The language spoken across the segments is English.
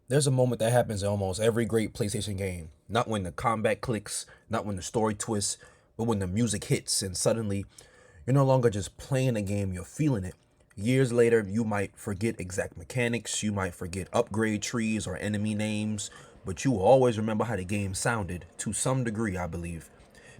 There's a moment that happens in almost every great PlayStation game. Not when the combat clicks, not when the story twists, but when the music hits and suddenly you're no longer just playing the game, you're feeling it. Years later, you might forget exact mechanics, you might forget upgrade trees or enemy names, but you will always remember how the game sounded, to some degree, I believe.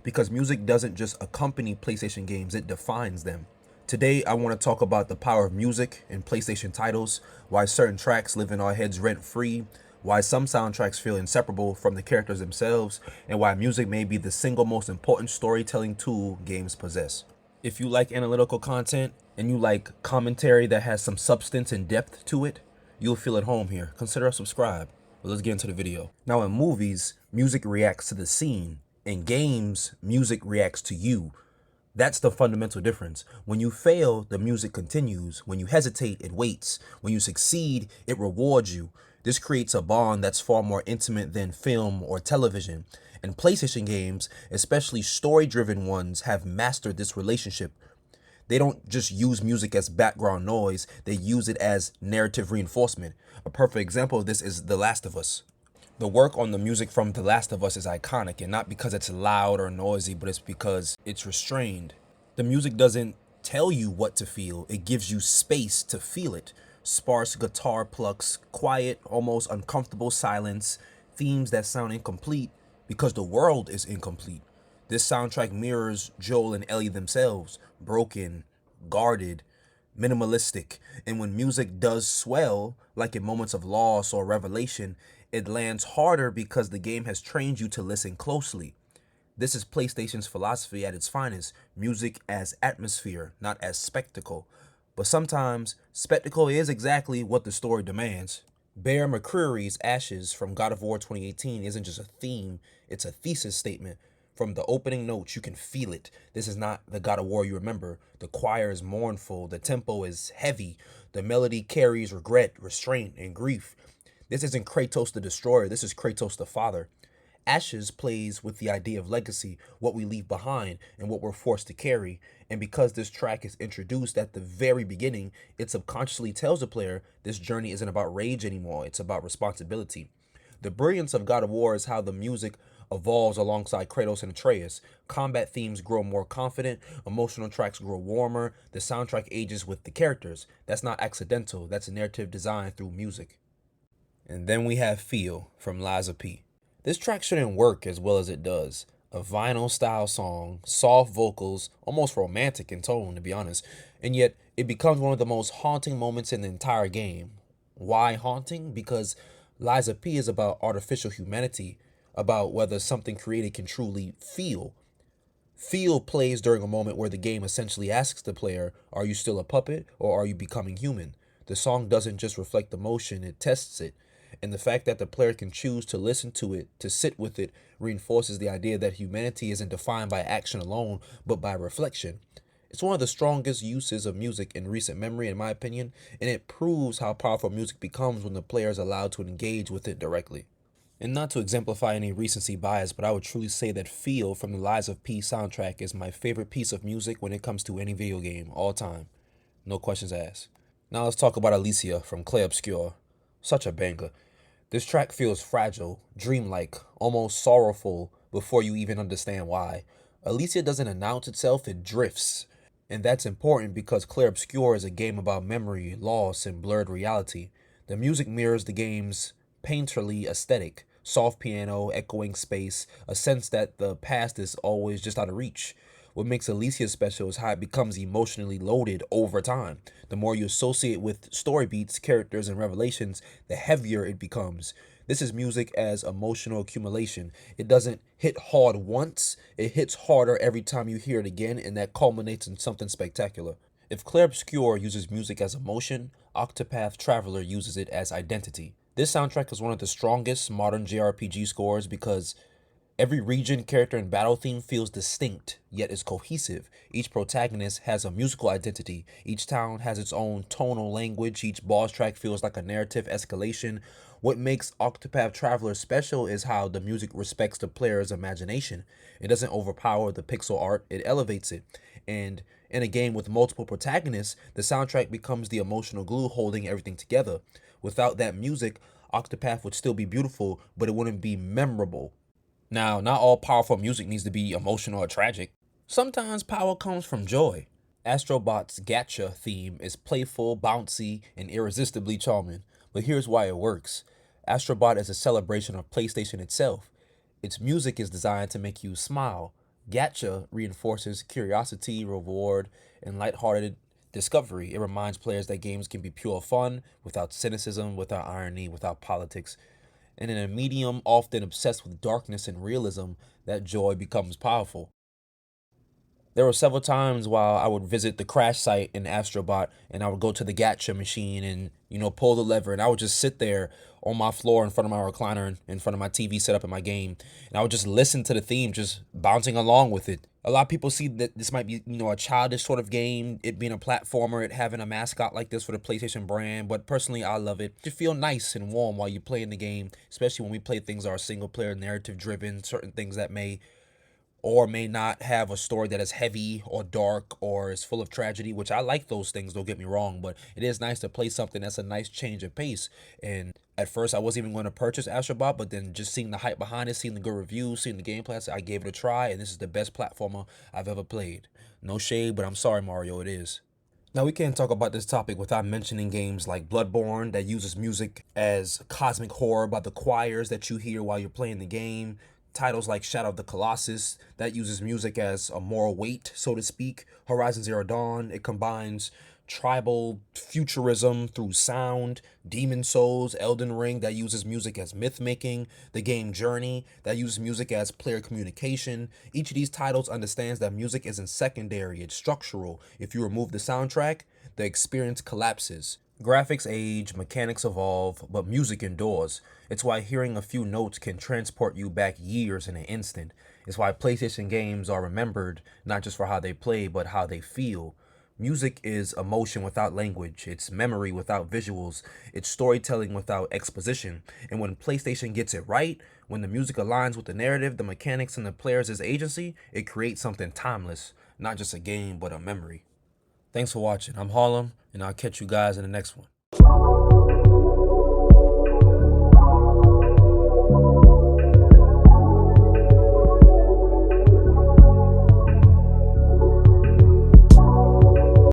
Because music doesn't just accompany PlayStation games, it defines them. Today, I want to talk about the power of music in PlayStation titles, why certain tracks live in our heads rent free, why some soundtracks feel inseparable from the characters themselves, and why music may be the single most important storytelling tool games possess. If you like analytical content and you like commentary that has some substance and depth to it, you'll feel at home here. Consider a subscribe. But let's get into the video. Now, in movies, music reacts to the scene. In games, music reacts to you. That's the fundamental difference. When you fail, the music continues. When you hesitate, it waits. When you succeed, it rewards you. This creates a bond that's far more intimate than film or television. And PlayStation games, especially story-driven ones, have mastered this relationship. They don't just use music as background noise, they use it as narrative reinforcement. A perfect example of this is The Last of Us. The work on the music from The Last of Us is iconic, and not because it's loud or noisy, but it's because it's restrained. The music doesn't tell you what to feel, it gives you space to feel it. Sparse guitar plucks, quiet, almost uncomfortable silence, themes that sound incomplete because the world is incomplete. This soundtrack mirrors Joel and Ellie themselves, broken, guarded, minimalistic, and when music does swell, like in moments of loss or revelation, it lands harder because the game has trained you to listen closely. This is PlayStation's philosophy at its finest, music as atmosphere, not as spectacle. But sometimes, spectacle is exactly what the story demands. Bear McCreary's Ashes from God of War 2018 isn't just a theme, it's a thesis statement. From the opening notes, you can feel it. This is not the God of War you remember. The choir is mournful, the tempo is heavy, the melody carries regret, restraint, and grief. This isn't Kratos the Destroyer, this is Kratos the Father. Ashes plays with the idea of legacy, what we leave behind, and what we're forced to carry. And because this track is introduced at the very beginning, it subconsciously tells the player this journey isn't about rage anymore, it's about responsibility. The brilliance of God of War is how the music evolves alongside Kratos and Atreus. Combat themes grow more confident, emotional tracks grow warmer, the soundtrack ages with the characters. That's not accidental, that's narrative design through music. And then we have Feel from Liza P. This track shouldn't work as well as it does. A vinyl style song, soft vocals, almost romantic in tone, to be honest, and yet it becomes one of the most haunting moments in the entire game. Why haunting? Because Liza P is about artificial humanity, about whether something created can truly feel. Feel plays during a moment where the game essentially asks the player, are you still a puppet or are you becoming human? The song doesn't just reflect emotion, it tests it. And the fact that the player can choose to listen to it, to sit with it, reinforces the idea that humanity isn't defined by action alone, but by reflection. It's one of the strongest uses of music in recent memory, in my opinion, and it proves how powerful music becomes when the player is allowed to engage with it directly. And not to exemplify any recency bias, but I would truly say that Feel from the Lies of P soundtrack is my favorite piece of music when it comes to any video game, all time. No questions asked. Now let's talk about Alicia from Clair Obscur. Such a banger. This track feels fragile, dreamlike, almost sorrowful before you even understand why. Alicia doesn't announce itself, it drifts. And that's important because Clair Obscur is a game about memory, loss, and blurred reality. The music mirrors the game's painterly aesthetic, soft piano, echoing space, a sense that the past is always just out of reach. What makes Alicia special is how it becomes emotionally loaded over time. The more you associate with story beats, characters, and revelations, the heavier it becomes. This is music as emotional accumulation. It doesn't hit hard once, it hits harder every time you hear it again, and that culminates in something spectacular. If Clair Obscur uses music as emotion, Octopath Traveler uses it as identity. This soundtrack is one of the strongest modern JRPG scores because every region, character, and battle theme feels distinct, yet is cohesive. Each protagonist has a musical identity. Each town has its own tonal language. Each boss track feels like a narrative escalation. What makes Octopath Traveler special is how the music respects the player's imagination. It doesn't overpower the pixel art, it elevates it. And in a game with multiple protagonists, the soundtrack becomes the emotional glue holding everything together. Without that music, Octopath would still be beautiful, but it wouldn't be memorable. Now, not all powerful music needs to be emotional or tragic. Sometimes power comes from joy. Astrobot's Gacha theme is playful, bouncy, and irresistibly charming, but here's why it works. Astrobot is a celebration of PlayStation itself. Its music is designed to make you smile. Gacha reinforces curiosity, reward, and lighthearted discovery. It reminds players that games can be pure fun, without cynicism, without irony, without politics. And in a medium often obsessed with darkness and realism, that joy becomes powerful. There were several times while I would visit the crash site in Astrobot and I would go to the gacha machine and, pull the lever, and I would just sit there on my floor in front of my recliner, in front of my TV set up in my game, and I would just listen to the theme, just bouncing along with it. A lot of people see that this might be, a childish sort of game, it being a platformer, it having a mascot like this for the PlayStation brand, but personally I love it. You feel nice and warm while you're playing the game, especially when we play things that are single player, narrative driven, certain things that may or may not have a story that is heavy or dark or is full of tragedy, which I like those things, don't get me wrong, but it is nice to play something that's a nice change of pace. And at first I wasn't even going to purchase Astrobot, but then just seeing the hype behind it, seeing the good reviews, seeing the gameplay, I gave it a try, and this is the best platformer I've ever played. No shade, but I'm sorry, Mario, it is. Now, we can't talk about this topic without mentioning games like Bloodborne that uses music as cosmic horror by the choirs that you hear while you're playing the game. Titles like Shadow of the Colossus that uses music as a moral weight, so to speak. Horizon Zero Dawn, it combines tribal futurism through sound. Demon Souls, Elden Ring that uses music as myth making. The game Journey that uses music as player communication. Each of these titles understands that music isn't secondary, it's structural. If you remove the soundtrack, the experience collapses. Graphics age, mechanics evolve, but music endures. It's why hearing a few notes can transport you back years in an instant. It's why PlayStation games are remembered not just for how they play, but how they feel. Music is emotion without language, it's memory without visuals, it's storytelling without exposition. And when PlayStation gets it right, when the music aligns with the narrative, the mechanics, and the players' agency, it creates something timeless, not just a game, but a memory. Thanks for watching. I'm Harlem, and I'll catch you guys in the next one.